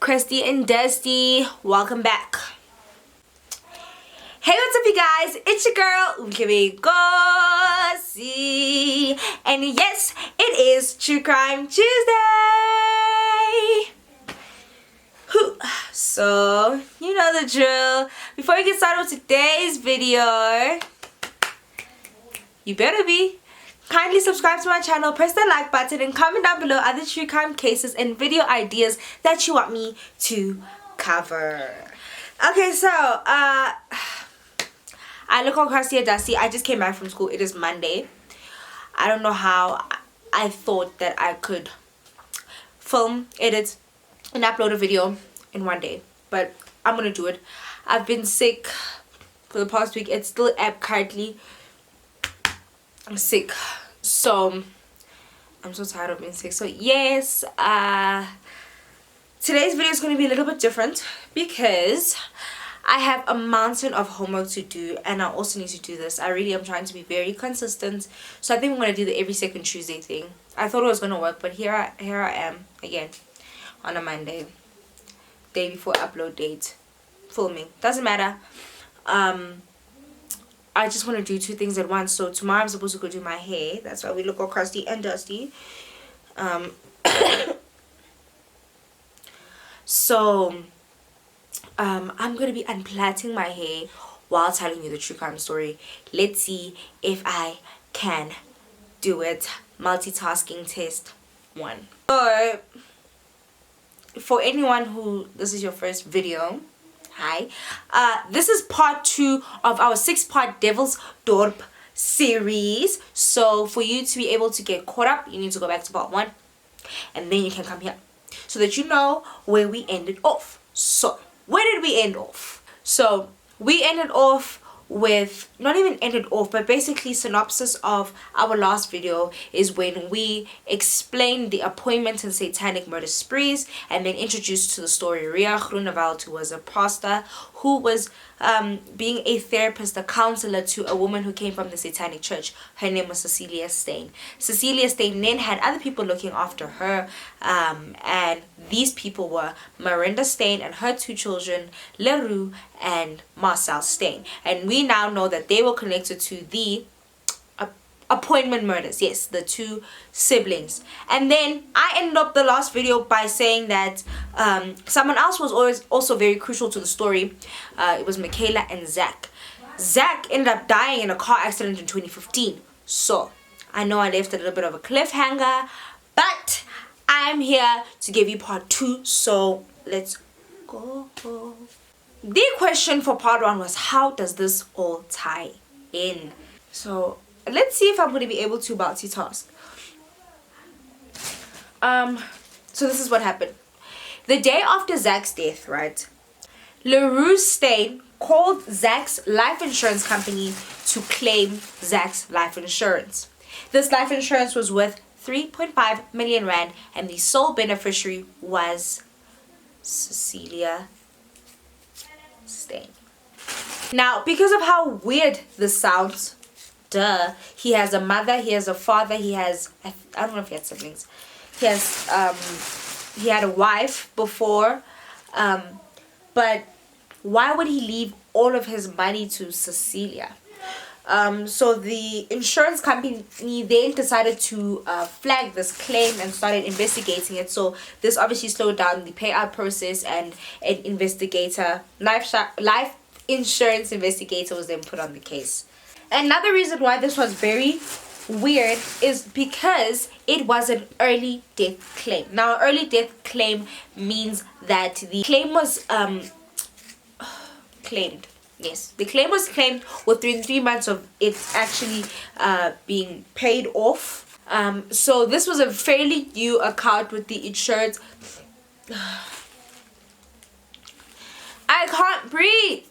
Crusty and Dusty, welcome back. Hey, what's up you guys? It's your girl ubuhle.benkosiiiii, and yes, it is True Crime Tuesday. So, you know the drill. Before we get started with today's video, you better be. Kindly subscribe to my channel, press the like button, and comment down below other true crime cases and video ideas that you want me to cover. Okay, so I look all crusty and dusty. I just came back from school. It is Monday. I don't know how I thought that I could film, edit, and upload a video in one day, but I'm gonna do it. I've been sick for the past week. It's still currently I'm sick, so I'm so tired of being sick. So yes, today's video is going to be a little bit different because I have a mountain of homework to do, and I also need to do this. I really am trying to be very consistent, so I think I'm going to do the every second Tuesday thing. I thought it was going to work, but here I am again on a Monday, day before upload date, filming. Doesn't matter. I just want to do two things at once. So tomorrow I'm supposed to go do my hair. That's why we look all crusty and dusty. So I'm going to be unplaiting my hair while telling you the true crime story. Let's see if I can do it. Multitasking test 1. So for anyone who this is your first video, hi, this is part 2 of our 6-part Devilsdorp series. So for you to be able to get caught up, you need to go back to part 1, and then you can come here so that you know where we ended off. So where did we end off? So we ended off with, not even ended off, but basically synopsis of our last video is when we explained the appointment and satanic murder sprees, and then introduced to the story Ria Groenewald, who was a pastor who was being a therapist, a counselor to a woman who came from the satanic church. Her name was Cecilia Steyn. Cecilia Steyn then had other people looking after her, and these people were Miranda Steyn and her 2 children, Leroux and Marcel Steyn. And we now know that they were connected to the appointment murders. Yes, the 2 siblings. And then I ended up the last video by saying that someone else was also very crucial to the story. It was Michaela and Zach. Zach ended up dying in a car accident in 2015. So I know I left a little bit of a cliffhanger, but I'm here to give you part 2. So let's go. The question for part 1 was, how does this all tie in? So let's see if I'm going to be able to multitask. So this is what happened. The day after Zach's death, right, Leroux Steyn called Zach's life insurance company to claim Zach's life insurance. This life insurance was worth 3.5 million rand, and the sole beneficiary was Cecilia Steyn. Now, because of how weird this sounds, duh, he has a mother, he has a father, he has, I don't know if he had siblings, he has he had a wife before, but why would he leave all of his money to Cecilia? So the insurance company then decided to flag this claim and started investigating it. So this obviously slowed down the payout process, and an investigator, life insurance investigator, was then put on the case. Another reason why this was very weird is because it was an early death claim. Now, an early death claim means that the claim was claimed. Yes, the claim was claimed within 3 months of it actually being paid off. So this was a fairly new account with the insurance. I can't breathe.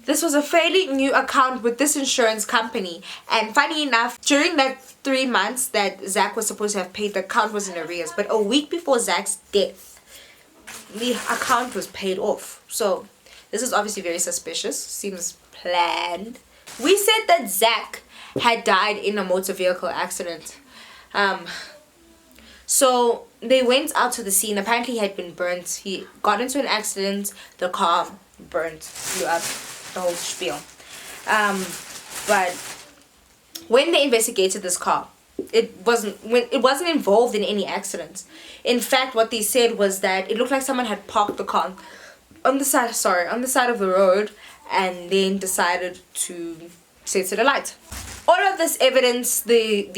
This was a fairly new account with this insurance company, and funny enough, during that 3 months that Zach was supposed to have paid, the account was in arrears. But a week before Zach's death, the account was paid off. So this is obviously very suspicious. Seems planned. We said that Zach had died in a motor vehicle accident. So they went out to the scene. Apparently he had been burnt. He got into an accident. The car burnt, blew up, the whole spiel. But when they investigated this car, it wasn't involved in any accidents. In fact, what they said was that it looked like someone had parked the car on the side of the road and then decided to set it alight. All of this evidence, the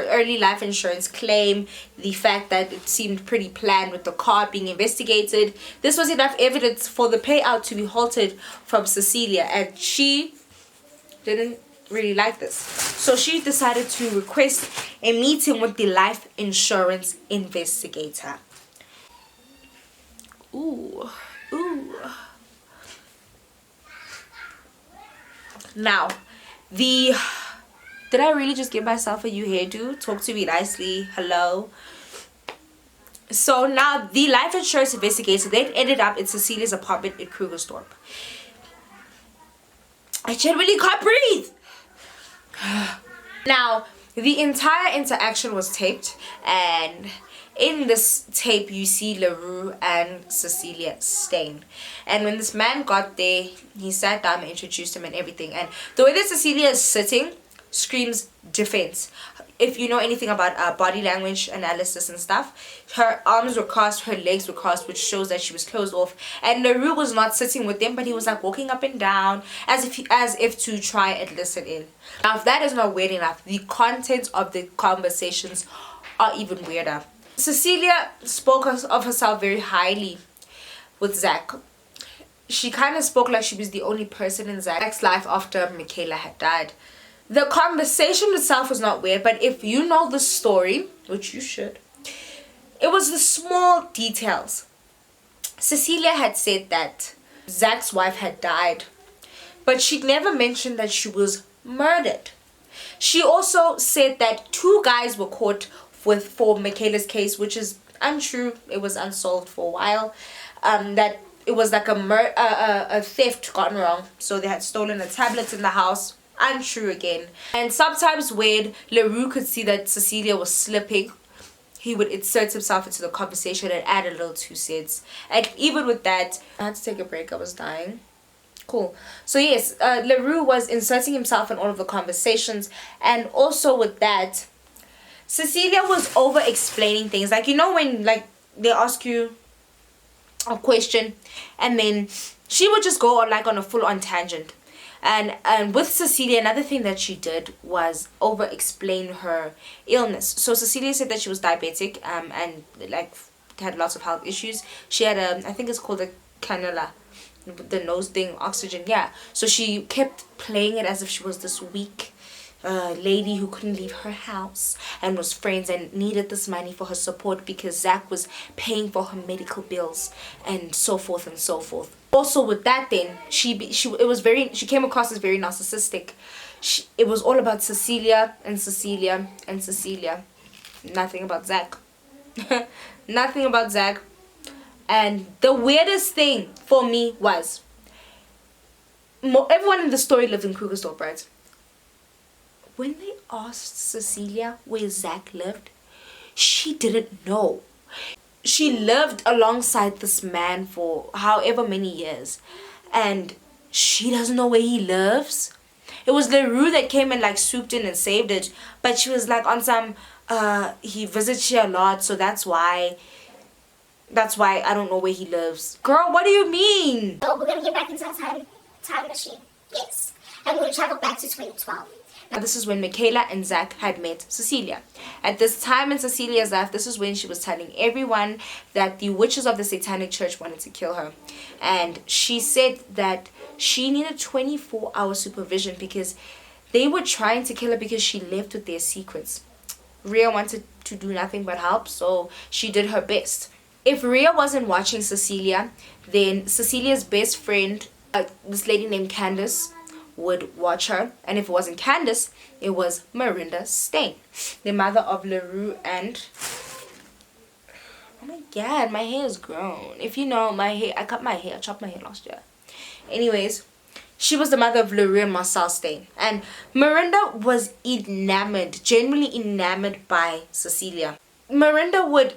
early life insurance claim, the fact that it seemed pretty planned with the car being investigated, this was enough evidence for the payout to be halted from Cecilia, and she didn't really like this. So she decided to request a meeting with the life insurance investigator. Ooh. Now, did I really just give myself a new hairdo? Talk to me nicely. Hello. So now the life insurance investigator then ended up in Cecilia's apartment in Krugersdorp. I genuinely can't breathe. Now, the entire interaction was taped, and in this tape you see LaRue and Cecilia Stain. And when this man got there, he sat down and introduced him and everything. And the way that Cecilia is sitting screams defense. If you know anything about body language analysis and stuff, her arms were crossed, her legs were crossed, which shows that she was closed off. And LaRue was not sitting with them, but he was like walking up and down as if to try and listen in. Now, if that is not weird enough, the content of the conversations are even weirder. Cecilia spoke of herself very highly with Zach. She kind of spoke like she was the only person in Zach's life after Michaela had died. The conversation itself was not weird, but if you know the story, which you should, it was the small details. Cecilia had said that Zach's wife had died, but she never mentioned that she was murdered. She also said that 2 guys were caught for Michaela's case, which is untrue. It was unsolved for a while. That it was like a theft gone wrong. So they had stolen a tablet in the house. Untrue again. And sometimes when LaRue could see that Cecilia was slipping, he would insert himself into the conversation and add a little 2 cents. And even with that, I had to take a break. I was dying. Cool. So yes, LaRue was inserting himself in all of the conversations. And also with that, Cecilia was over explaining things. Like, you know when like they ask you a question and then she would just go on like on a full-on tangent. And with Cecilia, another thing that she did was over explain her illness. So Cecilia said that she was diabetic and like had lots of health issues. She had I think it's called a cannula, the nose thing, oxygen, yeah. So she kept playing it as if she was this weak lady who couldn't leave her house and was friends and needed this money for her support because Zach was paying for her medical bills and so forth and so forth. Also with that, then she came across as very narcissistic. It was all about Cecilia and Cecilia and Cecilia, nothing about Zach. Nothing about Zach. And the weirdest thing for me was everyone in the story lived in Krugersdorp, right? When they asked Cecilia where Zach lived, she didn't know. She lived alongside this man for however many years, and she doesn't know where he lives. It was LaRue that came and like swooped in and saved it, but she was like on some he visits here a lot, so that's why I don't know where he lives. Girl, what do you mean? Oh, we're gonna get back into the time machine. Yes, and we're gonna travel back to 2012. Now, this is when Michaela and Zach had met Cecilia. At this time in Cecilia's life, this is when she was telling everyone that the witches of the Satanic Church wanted to kill her. And she said that she needed 24-hour supervision because they were trying to kill her because she left with their secrets. Rhea wanted to do nothing but help, so she did her best. If Rhea wasn't watching Cecilia, then Cecilia's best friend, this lady named Candace, would watch her. And if it wasn't Candace, it was Miranda Stain, the mother of LaRue and... Oh my god, my hair is grown. If you know my hair, I chopped my hair last year. Anyways, she was the mother of LaRue and Marcel Stain. And Miranda was enamored, genuinely enamored by Cecilia. Miranda would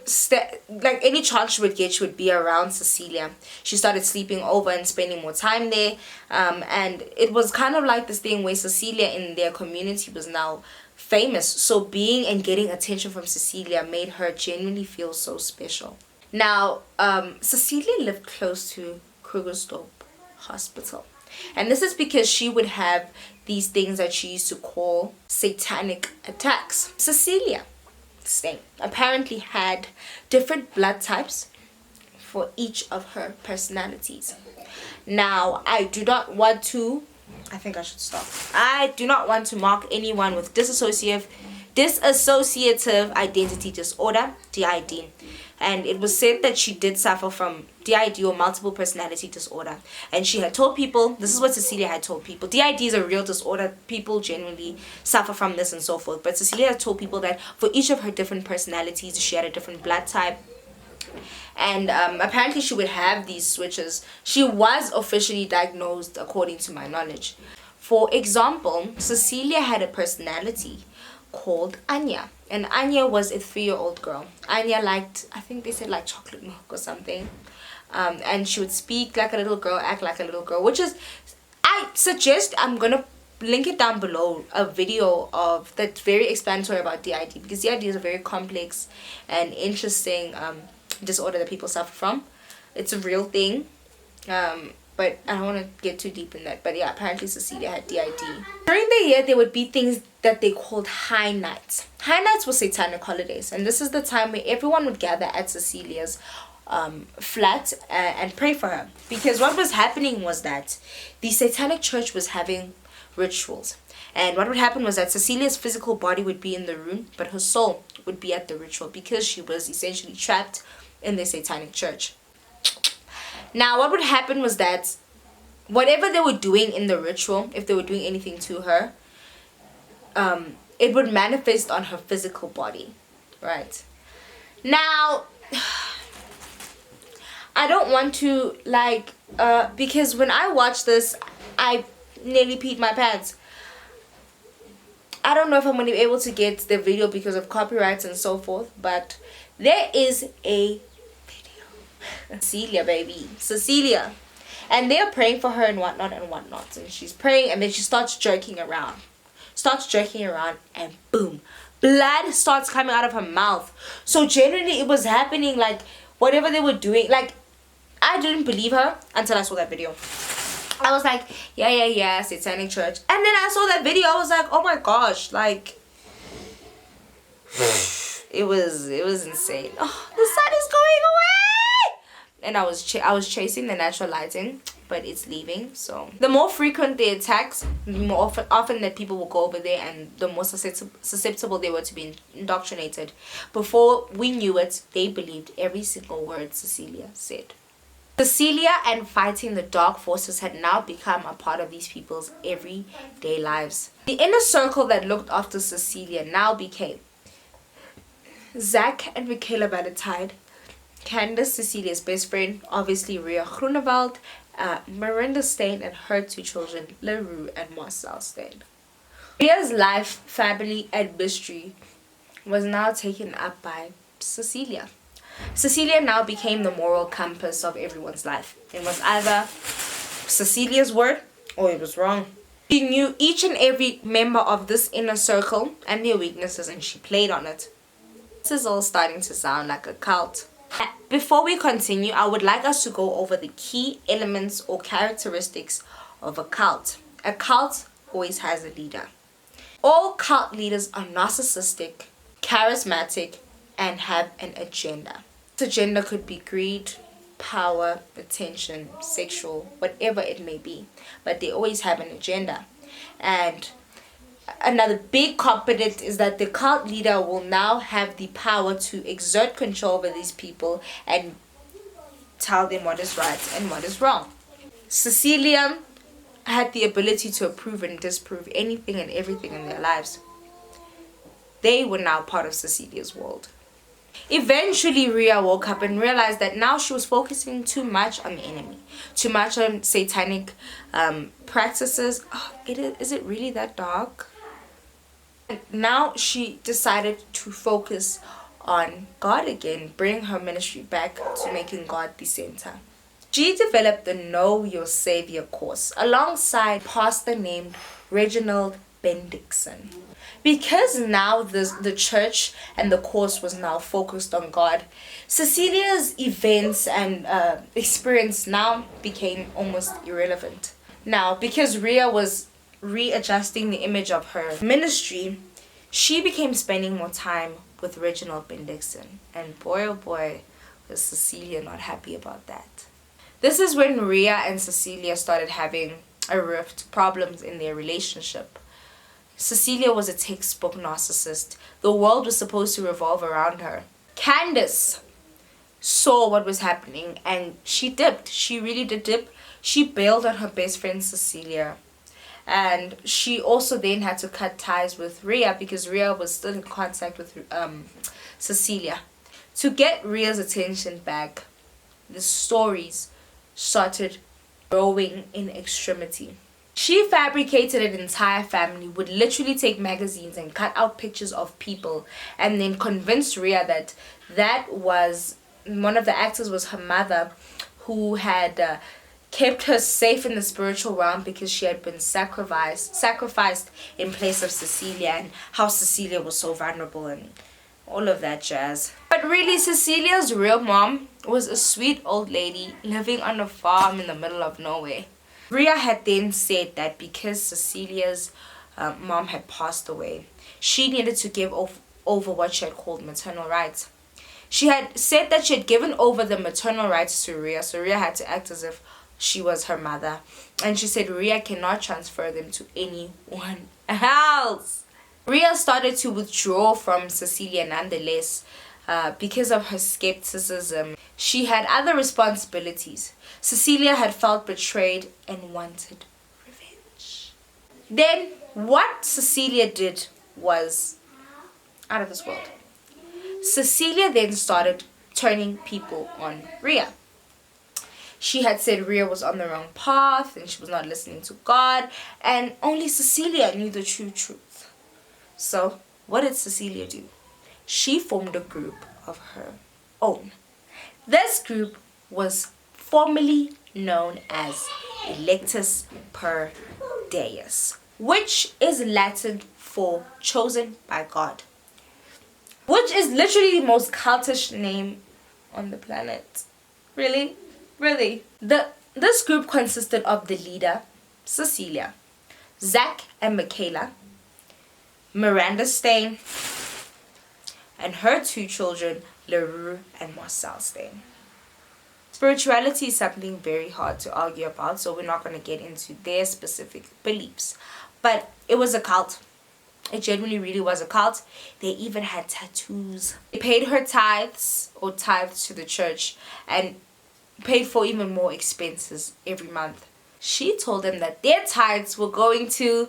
like any chance she would get, she would be around Cecilia. She started sleeping over and spending more time there, and it was kind of like this thing where Cecilia in their community was now famous, so being and getting attention from Cecilia made her genuinely feel so special. Now Cecilia lived close to Krugersdorp Hospital, and this is because she would have these things that she used to call satanic attacks. Cecilia apparently had different blood types for each of her personalities. Now, I do not want to, I think I should stop. I do not want to mark anyone with dissociative identity disorder, DID. And it was said that she did suffer from DID, or multiple personality disorder. And she had told people, this is what Cecilia had told people, DID is a real disorder, people genuinely suffer from this and so forth. But Cecilia had told people that for each of her different personalities, she had a different blood type. And apparently she would have these switches. She was officially diagnosed according to my knowledge. For example, Cecilia had a personality called Anya, and Anya was a 3-year-old girl. Anya liked, I think they said, like chocolate milk or something, and she would speak like a little girl, act like a little girl, which is, I suggest, I'm gonna link it down below, a video of that's very explanatory about DID, because DID is a very complex and interesting disorder that people suffer from. It's a real thing, but I don't want to get too deep in that. But yeah, apparently Cecilia had DID. During the year, there would be things that they called high nights. High nights were satanic holidays, and this is the time where everyone would gather at Cecilia's flat and pray for her. Because what was happening was that the satanic church was having rituals. And what would happen was that Cecilia's physical body would be in the room, but her soul would be at the ritual, because she was essentially trapped in the satanic church. Now, what would happen was that whatever they were doing in the ritual, if they were doing anything to her, it would manifest on her physical body, right? Now, I don't want to, like, because when I watched this, I nearly peed my pants. I don't know if I'm going to be able to get the video because of copyrights and so forth, but there is a Cecilia, baby, Cecilia, and they're praying for her and whatnot, and she's praying, and then she starts jerking around, and boom, blood starts coming out of her mouth. So generally it was happening, like whatever they were doing, like I didn't believe her until I saw that video. I was like, yeah, satanic church. And then I saw that video, I was like, oh my gosh, like it was insane. Oh, the sun is going away. And I was chasing the natural lighting, but it's leaving. So the more frequent the attacks, the more often that people will go over there, and the more susceptible they were to be indoctrinated. Before we knew it, they believed every single word Cecilia said. Cecilia and fighting the dark forces had now become a part of these people's everyday lives. The inner circle that looked after Cecilia now became Zach and Michaela Valentine, Candace, Cecilia's best friend, obviously Ria Groenewald, Miranda Stain, and her 2 children, LaRue and Marcel Stain. Ria's life, family, and mystery was now taken up by Cecilia. Cecilia now became the moral compass of everyone's life. It was either Cecilia's word or it was wrong. She knew each and every member of this inner circle and their weaknesses, and she played on it. This is all starting to sound like a cult. Before we continue, I would like us to go over the key elements or characteristics of a cult. A cult always has a leader. All cult leaders are narcissistic, charismatic, and have an agenda. This agenda could be greed, power, attention, sexual, whatever it may be, but they always have an agenda. And another big component is that the cult leader will now have the power to exert control over these people and tell them what is right and what is wrong. Cecilia had the ability to approve and disprove anything and everything in their lives. They were now part of Cecilia's world. Eventually, Ria woke up and realized that now she was focusing too much on the enemy, too much on satanic practices. Oh, is it really that dark? Now she decided to focus on God again, bring her ministry back to making God the center. She developed the Know Your Savior course alongside a pastor named Reginald Bendixson. Because now the church and the course was now focused on God, Cecilia's events and experience now became almost irrelevant. Now, because Rhea was readjusting the image of her ministry, she became spending more time with Reginald Bendixson. And boy oh boy, was Cecilia not happy about that. This is when Rhea and Cecilia started having a rift, problems in their relationship. Cecilia was a textbook narcissist. The world was supposed to revolve around her. Candace saw what was happening and she dipped. She really did dip. She bailed on her best friend Cecilia. And she also then had to cut ties with Rhea because Rhea was still in contact with Cecilia. To get Rhea's attention back, the stories started growing in extremity. She fabricated an entire family, would literally take magazines and cut out pictures of people and then convinced Rhea that that was, one of the actors was her mother, who had kept her safe in the spiritual realm because she had been sacrificed in place of Cecilia, and how Cecilia was so vulnerable and all of that jazz. But really, Cecilia's real mom was a sweet old lady living on a farm in the middle of nowhere. Rhea had then said that because Cecilia's mom had passed away, she needed to give over what she had called maternal rights. She had said that she had given over the maternal rights to Rhea, so Rhea had to act as if she was her mother. And she said Rhea cannot transfer them to anyone else. Rhea started to withdraw from Cecilia nonetheless because of her skepticism. She had other responsibilities. Cecilia had felt betrayed and wanted revenge. Then what Cecilia did was out of this world. Cecilia then started turning people on Rhea. She had said Rhea was on the wrong path and she was not listening to God, and only Cecilia knew the true truth. So what did Cecilia do? She formed a group of her own. This group was formerly known as Electus per Deus, which is Latin for chosen by God, which is literally the most cultish name on the planet. Really? This group consisted of the leader, Cecilia, Zach and Michaela, Miranda Stain, and her two children, LaRue and Marcel Stain. Spirituality is something very hard to argue about, so we're not going to get into their specific beliefs. But it was a cult. It genuinely really was a cult. They even had tattoos. They paid her tithes to the church and paid for even more expenses every month. She told them that their tithes were going to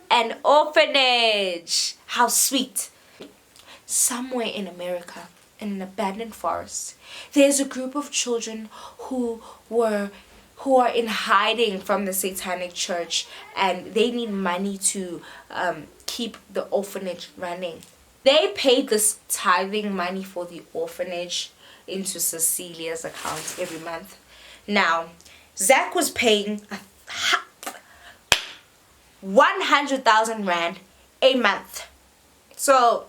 an orphanage. How sweet. Somewhere in America, in an abandoned forest, there's a group of children who are in hiding from the satanic church, and they need money to keep the orphanage running. They paid this tithing money for the orphanage into Cecilia's account every month. Now, Zach was paying 100,000 rand a month. So,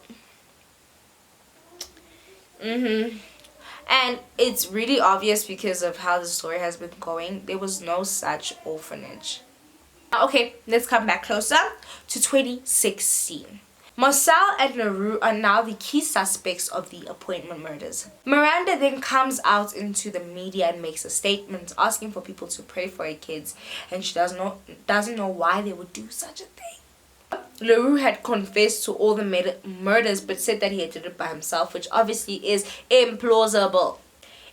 and it's really obvious because of how the story has been going. There was no such orphanage. Okay, let's come back closer to 2016. Marcel and LaRue are now the key suspects of the appointment murders. Miranda then comes out into the media and makes a statement asking for people to pray for her kids, and she doesn't know why they would do such a thing. LaRue had confessed to all the murders but said that he had did it by himself, which obviously is implausible.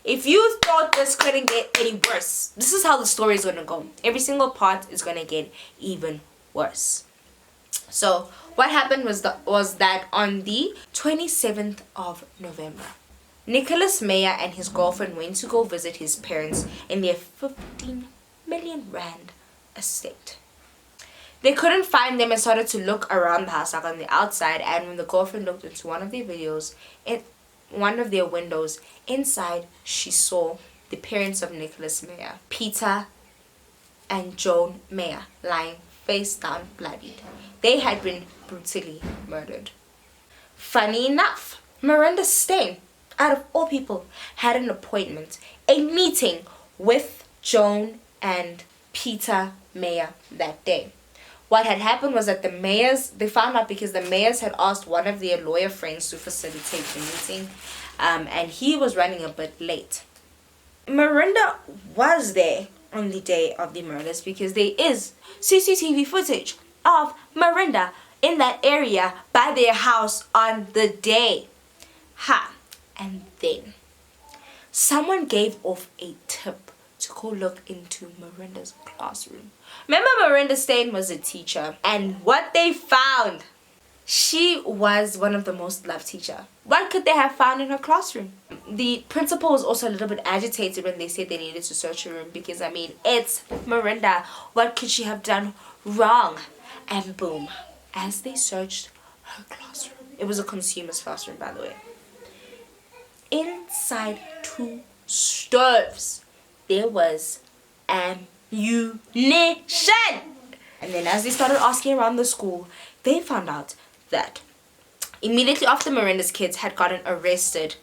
If you thought this couldn't get any worse, this is how the story is going to go. Every single part is going to get even worse. So what happened was that on the 27th of November, Nicholas Meyer and his girlfriend went to go visit his parents in their 15 million rand estate. They couldn't find them and started to look around the house, like on the outside. And when the girlfriend looked into one of their videos, in one of their windows, inside she saw the parents of Nicholas Meyer, Peter and Joan Meyer, lying face down, bloodied. They had been brutally murdered. Funny enough, Miranda Stain, out of all people, had an appointment, a meeting with Joan and Peter Meyer that day. What had happened was that they found out because the Mayers had asked one of their lawyer friends to facilitate the meeting, and he was running a bit late. Miranda was there on the day of the murders because there is CCTV footage of Miranda in that area by their house on the day. And then someone gave off a tip to go look into Miranda's classroom. Remember, Miranda Stain was a teacher, and what they found, she was one of the most loved teachers. What could they have found in her classroom? The principal was also a little bit agitated when they said they needed to search her room because, I mean, it's Miranda. What could she have done wrong? And boom, as they searched her classroom, it was a consumer's classroom, by the way. Inside 2 stoves, there was ammunition. And then as they started asking around the school, they found out that immediately after Miranda's kids had gotten arrested,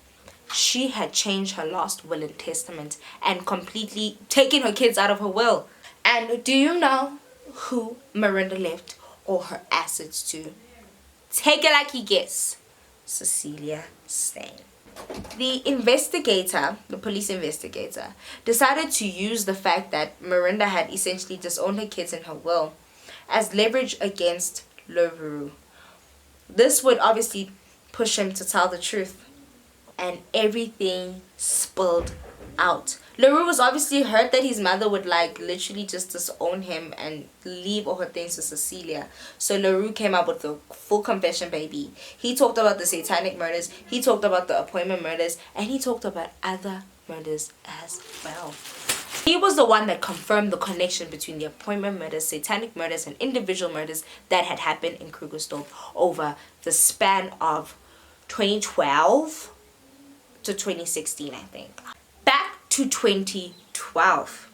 she had changed her last will and testament and completely taken her kids out of her will. And do you know who Miranda left all her assets to? Take a lucky guess. Cecilia Stain. The police investigator, decided to use the fact that Miranda had essentially disowned her kids in her will as leverage against LaRue. This would obviously push him to tell the truth, and everything spilled out. LaRue was obviously hurt that his mother would literally just disown him and leave all her things to Cecilia. So LaRue came up with a full confession, baby. He talked about the satanic murders, he talked about the appointment murders, and he talked about other murders as well. He was the one that confirmed the connection between the appointment murders, satanic murders, and individual murders that had happened in Krugersdorp over the span of 2012 to 2016, I think. Back to 2012.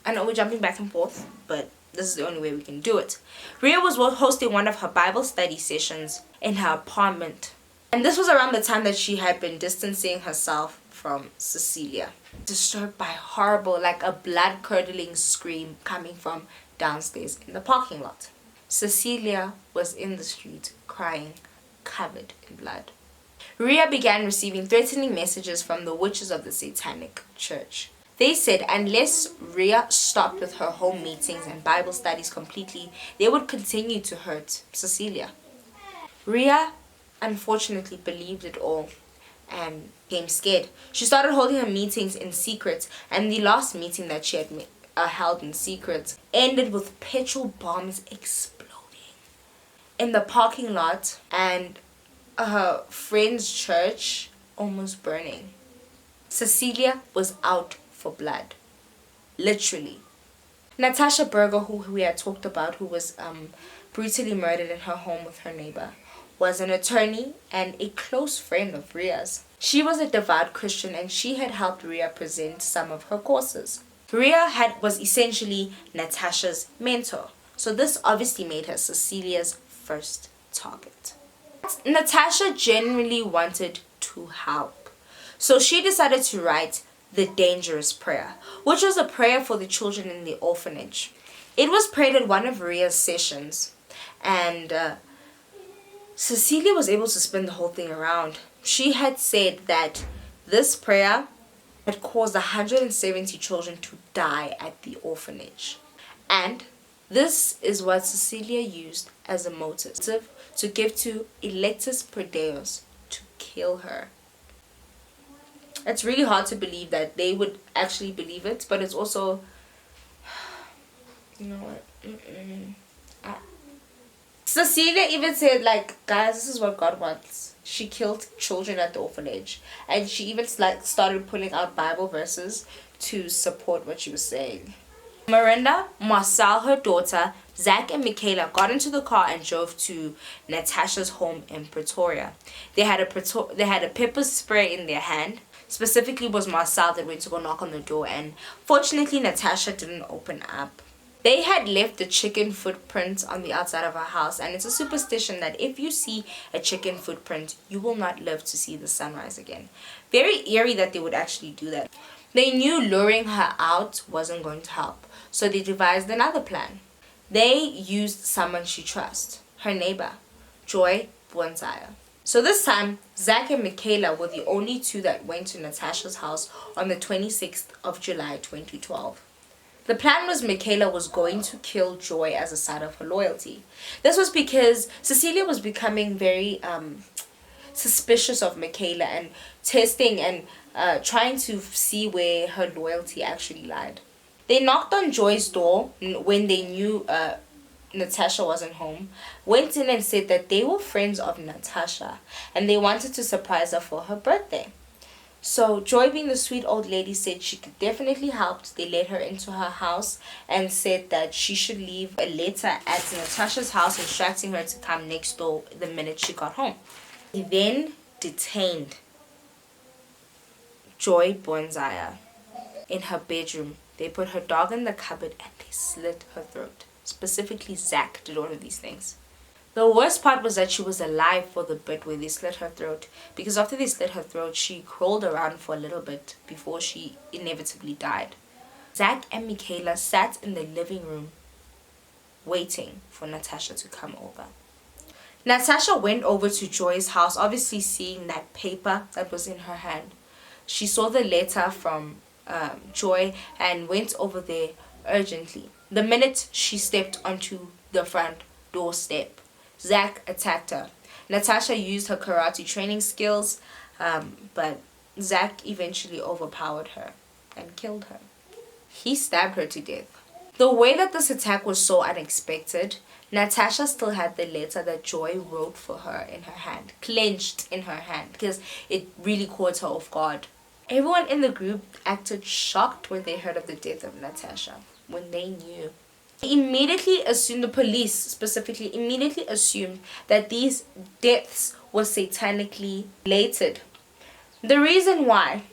I know we're jumping back and forth, but this is the only way we can do it. Rhea was hosting one of her Bible study sessions in her apartment. And this was around the time that she had been distancing herself from Cecilia. Disturbed by horrible, a blood-curdling scream coming from downstairs in the parking lot. Cecilia was in the street crying, covered in blood. Rhea began receiving threatening messages from the witches of the Satanic Church. They said unless Rhea stopped with her home meetings and Bible studies completely, they would continue to hurt Cecilia. Rhea unfortunately believed it all and became scared. She started holding her meetings in secret, and the last meeting that she had held in secret ended with petrol bombs exploding in the parking lot and her friend's church almost burning. Cecilia was out for blood. Literally. Natasha Berger, who we had talked about, who was brutally murdered in her home with her neighbor, was an attorney and a close friend of Rhea's. She was a devout Christian, and she had helped Rhea present some of her courses. Rhea was essentially Natasha's mentor, so this obviously made her Cecilia's first target. Natasha genuinely wanted to help, so she decided to write the Dangerous Prayer, which was a prayer for the children in the orphanage. It was prayed at one of Rhea's sessions, and Cecilia was able to spin the whole thing around. She had said that this prayer had caused 170 children to die at the orphanage, and this is what Cecilia used as a motive to give to Electus Predeus to kill her. It's really hard to believe that they would actually believe it, but it's also, you know what, Cecilia even said, guys, this is what God wants. She killed children at the orphanage, and she even started pulling out Bible verses to support what she was saying. Miranda, Marcel, her daughter, Zach and Michaela got into the car and drove to Natasha's home in Pretoria. They had a pepper spray in their hand. Specifically was Marcel that went to go knock on the door, and fortunately Natasha didn't open up. They had left the chicken footprint on the outside of her house, and it's a superstition that if you see a chicken footprint, you will not live to see the sunrise again. Very eerie that they would actually do that. They knew luring her out wasn't going to help, so they devised another plan. They used someone she trusts, her neighbor, Joy Bonsaya. So this time, Zach and Michaela were the only two that went to Natasha's house on the 26th of July 2012. The plan was Michaela was going to kill Joy as a sign of her loyalty. This was because Cecilia was becoming very suspicious of Michaela and testing and trying to see where her loyalty actually lied. They knocked on Joy's door when they knew Natasha wasn't home, went in and said that they were friends of Natasha and they wanted to surprise her for her birthday. So Joy, being the sweet old lady, said she could definitely help. They let her into her house and said that she should leave a letter at Natasha's house instructing her to come next door the minute she got home. He then detained Joy Bonsaya in her bedroom. They put her dog in the cupboard and they slit her throat. Specifically, Zach did all of these things. The worst part was that she was alive for the bit where they slit her throat, because after they slit her throat, she crawled around for a little bit before she inevitably died. Zach and Michaela sat in the living room waiting for Natasha to come over. Natasha went over to Joy's house, obviously seeing that paper that was in her hand. She saw the letter from Joy and went over there urgently. The minute she stepped onto the front doorstep, Zach attacked her. Natasha used her karate training skills, but Zach eventually overpowered her and killed her. He stabbed her to death. The way that this attack was so unexpected, Natasha still had the letter that Joy wrote for her in her hand, clenched in her hand, because it really caught her off guard. Everyone in the group acted shocked when they heard of the death of Natasha, when they knew. The police specifically immediately assumed that these deaths were satanically related. The reason why,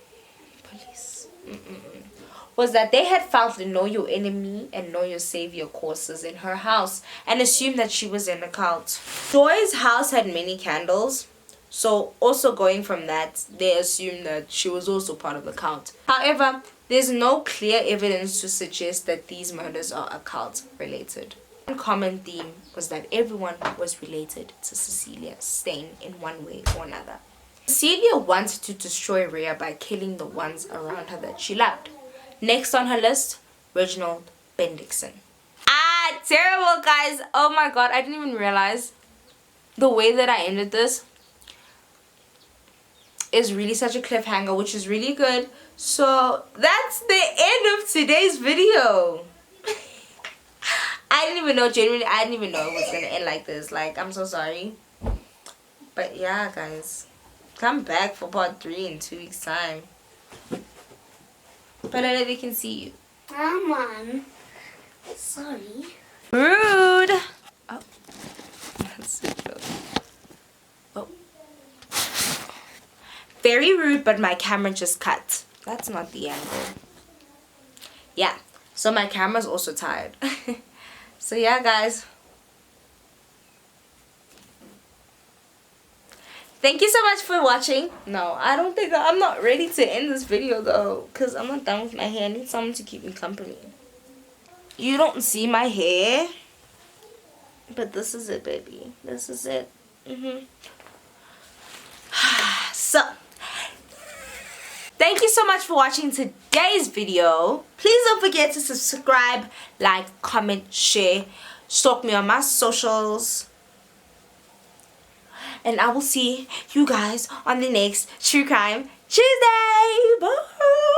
was that they had found the Know Your Enemy and Know Your Savior courses in her house and assumed that she was in a cult. Joy's house had many candles, so also going from that, they assumed that she was also part of the cult. However, there's no clear evidence to suggest that these murders are occult related. One common theme was that everyone was related to Cecilia Steyn in one way or another. Cecilia wanted to destroy Rhea by killing the ones around her that she loved. Next on her list, Reginald Bendixson. Terrible, guys. Oh my god, I didn't even realize the way that I ended this is really such a cliffhanger, which is really good. So that's the end of today's video. I didn't even know, genuinely, I didn't even know it was gonna end like this. Like, I'm so sorry. But yeah, guys, come back for part 3 in 2 weeks time. But I know they can see you. Come on. Sorry. Rude. Oh, that's so cute. Oh. Very rude, but my camera just cut. That's not the angle. Yeah, so my camera's also tired. So yeah, guys. Thank you so much for watching. No, I'm not ready to end this video though, because I'm not done with my hair. I need someone to keep me company. You don't see my hair, but this is it, baby. This is it. So, thank you so much for watching today's video. Please don't forget to subscribe, like, comment, share, stalk me on my socials. And I will see you guys on the next True Crime Tuesday. Bye.